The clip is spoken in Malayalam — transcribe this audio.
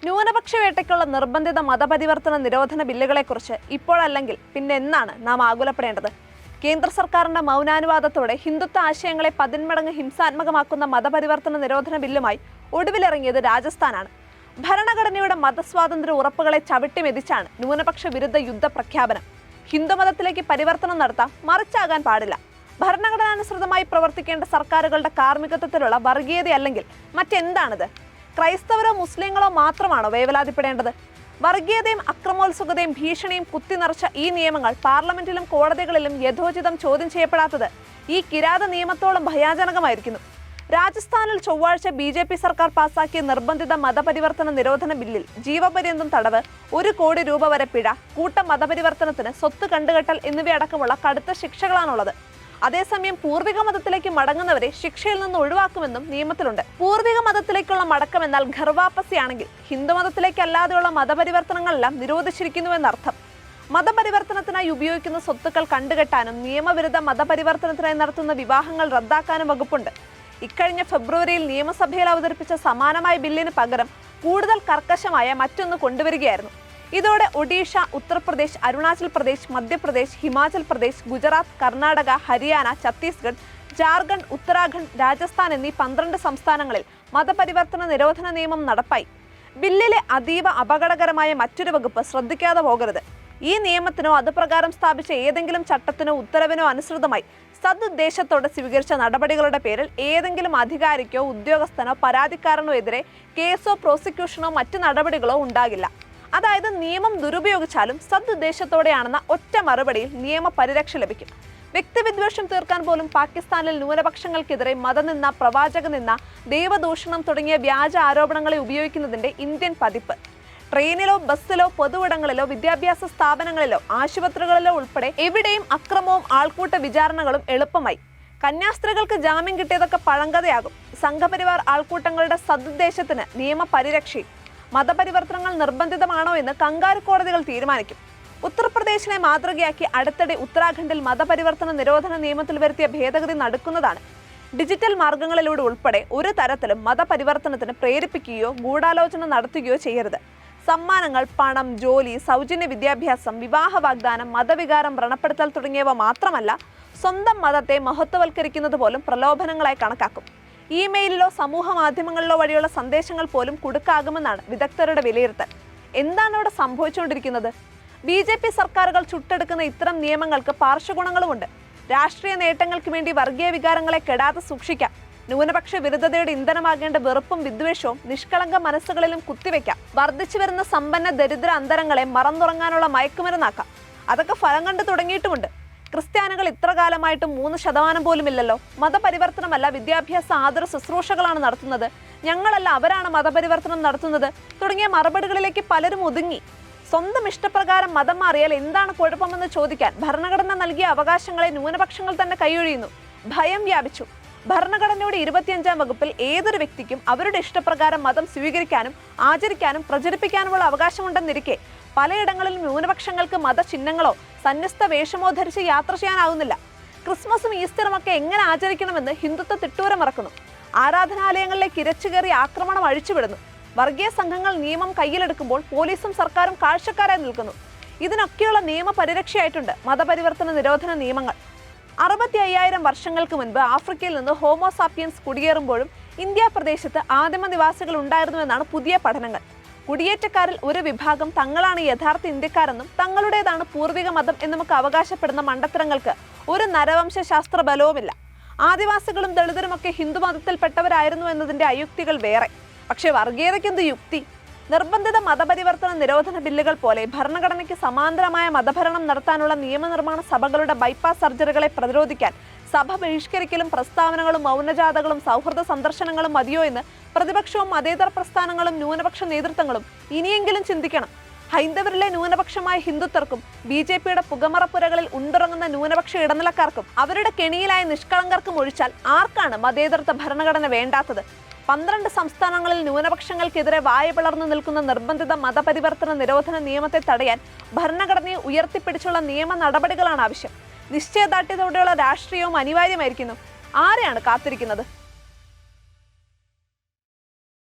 ന്യൂനപക്ഷ വേട്ടയ്ക്കുള്ള നിർബന്ധിത മതപരിവർത്തന നിരോധന ബില്ലുകളെക്കുറിച്ച് ഇപ്പോഴല്ലെങ്കിൽ പിന്നെ എന്നാണ് നാം ആകുലപ്പെടേണ്ടത്? കേന്ദ്ര സർക്കാരിന്റെ മൗനാനുവാദത്തോടെ ഹിന്ദുത്വ ആശയങ്ങളെ 10 മടങ്ങ് ഹിംസാത്മകമാക്കുന്ന മതപരിവർത്തന നിരോധന ബില്ലുമായി ഒടുവിലിറങ്ങിയത് രാജസ്ഥാനാണ്. ഭരണഘടനയുടെ മതസ്വാതന്ത്ര്യ ഉറപ്പുകളെ ചവിട്ടിമെതിച്ചാണ് ന്യൂനപക്ഷ വിരുദ്ധ യുദ്ധ പ്രഖ്യാപനം. ഹിന്ദുമതത്തിലേക്ക് പരിവർത്തനം നടത്താം, മറിച്ചാകാൻ പാടില്ല. ഭരണഘടനാനുസൃതമായി പ്രവർത്തിക്കേണ്ട സർക്കാരുകളുടെ കാർമ്മികത്വത്തിലുള്ള വർഗീയതയല്ലെങ്കിൽ മറ്റെന്താണിത്? ക്രൈസ്തവരോ മുസ്ലിങ്ങളോ മാത്രമാണോ വേവലാതിപ്പെടേണ്ടത്? വർഗീയതയും അക്രമോത്സുകതയും ഭീഷണിയും കുത്തിനിറച്ച ഈ നിയമങ്ങൾ പാർലമെന്റിലും കോടതികളിലും യഥോചിതം ചോദ്യം ചെയ്യപ്പെടാത്തത് ഈ കിരാത നിയമത്തോളം ഭയാനകമായിരിക്കുന്നു. രാജസ്ഥാനിൽ ചൊവ്വാഴ്ച BJP സർക്കാർ പാസാക്കിയ നിർബന്ധിത മതപരിവർത്തന നിരോധന ബില്ലിൽ ജീവപര്യന്തം തടവ്, 1 കോടി രൂപ വരെ പിഴ, കൂട്ട മതപരിവർത്തനത്തിന് സ്വത്ത് കണ്ടുകെട്ടൽ എന്നിവയടക്കമുള്ള കടുത്ത ശിക്ഷകളാണുള്ളത്. അതേസമയം പൂർവിക മതത്തിലേക്ക് മടങ്ങുന്നവരെ ശിക്ഷയിൽ നിന്ന് ഒഴിവാക്കുമെന്നും നിയമത്തിലുണ്ട്. പൂർവിക മതത്തിലേക്കുള്ള മടക്കം എന്നാൽ ഘർവാപ്പസിയാണെങ്കിൽ ഹിന്ദുമതത്തിലേക്കല്ലാതെയുള്ള മതപരിവർത്തനങ്ങളെല്ലാം നിരോധിച്ചിരിക്കുന്നുവെന്നർത്ഥം. മതപരിവർത്തനത്തിനായി ഉപയോഗിക്കുന്ന സ്വത്തുക്കൾ കണ്ടുകെട്ടാനും നിയമവിരുദ്ധ മതപരിവർത്തനത്തിനായി നടത്തുന്ന വിവാഹങ്ങൾ റദ്ദാക്കാനും വകുപ്പുണ്ട്. ഇക്കഴിഞ്ഞ ഫെബ്രുവരിയിൽ നിയമസഭയിൽ അവതരിപ്പിച്ച സമാനമായ ബില്ലിന് പകരം കൂടുതൽ കർക്കശമായ മറ്റൊന്ന് കൊണ്ടുവരികയായിരുന്നു. ഇതോടെ ഒഡീഷ, ഉത്തർപ്രദേശ്, അരുണാചൽ പ്രദേശ്, മധ്യപ്രദേശ്, ഹിമാചൽ പ്രദേശ്, ഗുജറാത്ത്, കർണാടക, ഹരിയാന, ഛത്തീസ്ഗഡ്, ജാർഖണ്ഡ്, ഉത്തരാഖണ്ഡ്, രാജസ്ഥാൻ എന്നീ 12 സംസ്ഥാനങ്ങളിൽ മതപരിവർത്തന നിരോധന നിയമം നടപ്പായി. ബില്ലിലെ അതീവ അപകടകരമായ മറ്റൊരു വകുപ്പ് ശ്രദ്ധിക്കാതെ പോകരുത്. ഈ നിയമത്തിനോ അതുപ്രകാരം സ്ഥാപിച്ച ഏതെങ്കിലും ചട്ടത്തിനോ ഉത്തരവിനോ അനുസൃതമായി സദുദ്ദേശത്തോടെ സ്വീകരിച്ച നടപടികളുടെ പേരിൽ ഏതെങ്കിലും അധികാരിക്കോ ഉദ്യോഗസ്ഥനോ പരാതിക്കാരനോ എതിരെ കേസോ പ്രോസിക്യൂഷനോ മറ്റു നടപടികളോ ഉണ്ടാകില്ല. അതായത് നിയമം ദുരുപയോഗിച്ചാലും സദുദ്ദേശത്തോടെയാണെന്ന ഒറ്റ മറുപടിയിൽ നിയമ പരിരക്ഷ ലഭിക്കും. വ്യക്തിവിദ്വേഷം തീർക്കാൻ പോലും പാകിസ്ഥാനിൽ ന്യൂനപക്ഷങ്ങൾക്കെതിരെ മതനിന്ദ, പ്രവാചക നിന്ദ, ദൈവദൂഷണം തുടങ്ങിയ വ്യാജ ആരോപണങ്ങളെ ഉപയോഗിക്കുന്നതിന്റെ ഇന്ത്യൻ പതിപ്പ്. ട്രെയിനിലോ ബസ്സിലോ പൊതുവിടങ്ങളിലോ വിദ്യാഭ്യാസ സ്ഥാപനങ്ങളിലോ ആശുപത്രികളിലോ ഉൾപ്പെടെ എവിടെയും അക്രമവും ആൾക്കൂട്ട വിചാരണകളും എളുപ്പമായി. കന്യാസ്ത്രീകൾക്ക് ജാമ്യം കിട്ടിയതൊക്കെ പഴങ്കഥയാകും. സംഘപരിവാർ ആൾക്കൂട്ടങ്ങളുടെ സദുദ്ദേശത്തിന് നിയമ പരിരക്ഷയും. മതപരിവർത്തനങ്ങൾ നിർബന്ധിതമാണോ എന്ന് കങ്കാരു കോടതികൾ തീരുമാനിക്കും. ഉത്തർപ്രദേശിനെ മാതൃകയാക്കി അടുത്തിടെ ഉത്തരാഖണ്ഡിൽ മതപരിവർത്തന നിരോധന നിയമത്തിൽ വരുത്തിയ ഭേദഗതി നടക്കുന്നതാണ്. ഡിജിറ്റൽ മാർഗങ്ങളിലൂടെ ഉൾപ്പെടെ ഒരു തരത്തിലും മതപരിവർത്തനത്തിന് പ്രേരിപ്പിക്കുകയോ ഗൂഢാലോചന നടത്തുകയോ ചെയ്യരുത്. സമ്മാനങ്ങൾ, പണം, ജോലി, സൗജന്യ വിദ്യാഭ്യാസം, വിവാഹ വാഗ്ദാനം, മതവികാരം വ്രണപ്പെടുത്തൽ തുടങ്ങിയവ മാത്രമല്ല, സ്വന്തം മതത്തെ മഹത്വവൽക്കരിക്കുന്നത് പോലും പ്രലോഭനങ്ങളായി കണക്കാക്കും. ഇമെയിലിലോ സമൂഹ മാധ്യമങ്ങളിലോ വഴിയുള്ള സന്ദേശങ്ങൾ പോലും കുടുക്കാകുമെന്നാണ് വിദഗ്ധരുടെ വിലയിരുത്തൽ. എന്താണ് ഇവിടെ സംഭവിച്ചുകൊണ്ടിരിക്കുന്നത്? BJP സർക്കാരുകൾ ചുട്ടെടുക്കുന്ന ഇത്തരം നിയമങ്ങൾക്ക് പാർശ്വഗുണങ്ങളുമുണ്ട്. രാഷ്ട്രീയ നേട്ടങ്ങൾക്ക് വേണ്ടി വർഗീയ വികാരങ്ങളെ കെടാതെ സൂക്ഷിക്കാം. ന്യൂനപക്ഷ വിരുദ്ധതയുടെ ഇന്ധനമാകേണ്ട വെറുപ്പും വിദ്വേഷവും നിഷ്കളങ്ക മനസ്സുകളിലും കുത്തിവെക്കാം. വർദ്ധിച്ചു വരുന്ന സമ്പന്ന ദരിദ്ര അന്തരങ്ങളെ മറന്നുറങ്ങാനുള്ള മയക്കുമരുന്നാക്കാം. അതൊക്കെ ഫലം കണ്ടു തുടങ്ങിയിട്ടുമുണ്ട്. ക്രിസ്ത്യാനികൾ ഇത്ര കാലമായിട്ടും 3% പോലും ഇല്ലല്ലോ. മതപരിവർത്തനമല്ല, വിദ്യാഭ്യാസ ആദര ശുശ്രൂഷകളാണ് നടത്തുന്നത്, ഞങ്ങളല്ല അവരാണ് മതപരിവർത്തനം നടത്തുന്നത് തുടങ്ങിയ മറുപടികളിലേക്ക് പലരും ഒതുങ്ങി. സ്വന്തം ഇഷ്ടപ്രകാരം മതം മാറിയാൽ എന്താണ് കുഴപ്പമെന്ന് ചോദിക്കാൻ ഭരണഘടന നൽകിയ അവകാശങ്ങളെ ന്യൂനപക്ഷങ്ങൾ തന്നെ കൈയൊഴിയുന്നു. ഭയം വ്യാപിച്ചു. ഭരണഘടനയുടെ 25-ാം വകുപ്പിൽ ഏതൊരു വ്യക്തിക്കും അവരുടെ ഇഷ്ടപ്രകാരം മതം സ്വീകരിക്കാനും ആചരിക്കാനും പ്രചരിപ്പിക്കാനുമുള്ള അവകാശമുണ്ടെന്നിരിക്കെ പലയിടങ്ങളിലും ന്യൂനപക്ഷങ്ങൾക്ക് മതചിഹ്നങ്ങളോ സന്യസ്ത വേഷമോ ധരിച്ച് യാത്ര ചെയ്യാനാവുന്നില്ല. ക്രിസ്മസും ഈസ്റ്ററും ഒക്കെ എങ്ങനെ ആചരിക്കണമെന്ന് ഹിന്ദുത്വ തിട്ടൂരമിറക്കുന്നു. ആരാധനാലയങ്ങളിലേക്ക് ഇരച്ചുകയറി ആക്രമണം അഴിച്ചുവിടുന്നു. വർഗീയ സംഘങ്ങൾ നിയമം കയ്യിലെടുക്കുമ്പോൾ പോലീസും സർക്കാരും കാഴ്ചക്കാരായി നിൽക്കുന്നു. ഇതിനൊക്കെയുള്ള നിയമ പരിരക്ഷയായിട്ടുണ്ട് മതപരിവർത്തന നിരോധന നിയമങ്ങൾ. 65,000 വർഷങ്ങൾക്ക് മുൻപ് ആഫ്രിക്കയിൽ നിന്ന് ഹോമോസാപ്പിയൻസ് കുടിയേറുമ്പോഴും ഇന്ത്യ പ്രദേശത്ത് ആദിമ നിവാസികൾ ഉണ്ടായിരുന്നുവെന്നാണ് പുതിയ പഠനങ്ങൾ. കുടിയേറ്റക്കാരിൽ ഒരു വിഭാഗം തങ്ങളാണ് യഥാർത്ഥ ഇന്ത്യക്കാരെന്നും തങ്ങളുടേതാണ് പൂർവിക മതം എന്നുമൊക്കെ അവകാശപ്പെടുന്ന മണ്ടത്തരങ്ങൾക്ക് ഒരു നരവംശ ശാസ്ത്ര ബലവുമില്ല. ആദിവാസികളും ദളിതരുമൊക്കെ ഹിന്ദുമതത്തിൽപ്പെട്ടവരായിരുന്നു എന്നതിന്റെ അയുക്തികൾ വേറെ. പക്ഷെ വർഗീയതയ്ക്കെന്ത് യുക്തി? നിർബന്ധിത മതപരിവർത്തന നിരോധന ബില്ലുകൾ പോലെ ഭരണഘടനയ്ക്ക് സമാന്തരമായ മതഭരണം നടത്താനുള്ള നിയമനിർമ്മാണ സഭകളുടെ ബൈപ്പാസ് സർജറികളെ പ്രതിരോധിക്കാൻ സഭ ബഹിഷ്കരിക്കലും പ്രസ്താവനകളും മൗനജാഥകളും സൗഹൃദ സന്ദർശനങ്ങളും മതിയോ എന്ന് പ്രതിപക്ഷവും മതേതര പ്രസ്ഥാനങ്ങളും ന്യൂനപക്ഷ നേതൃത്വങ്ങളും ഇനിയെങ്കിലും ചിന്തിക്കണം. ഹൈന്ദവരിലെ ന്യൂനപക്ഷമായ ഹിന്ദുത്വർക്കും BJPയുടെ പുകമറപ്പുരകളിൽ ഉണ്ടുറങ്ങുന്ന ന്യൂനപക്ഷ ഇടനിലക്കാർക്കും അവരുടെ കെണിയിലായ നിഷ്കളങ്കർക്കും ഒഴിച്ചാൽ ആർക്കാണ് മതേതരത്വ ഭരണഘടന വേണ്ടാത്തത്? 12 സംസ്ഥാനങ്ങളിൽ ന്യൂനപക്ഷങ്ങൾക്കെതിരെ വായ പിളർന്നു നിൽക്കുന്ന നിർബന്ധിത മതപരിവർത്തന നിരോധന നിയമത്തെ തടയാൻ ഭരണഘടനയെ ഉയർത്തിപ്പിടിച്ചുള്ള നിയമ നടപടികളാണ് ആവശ്യം. നിശ്ചയദാർഢ്യത്തോടെയുള്ള രാഷ്ട്രീയവും അനിവാര്യമായിരിക്കുന്നു. ആരെയാണ് കാത്തിരിക്കുന്നത്?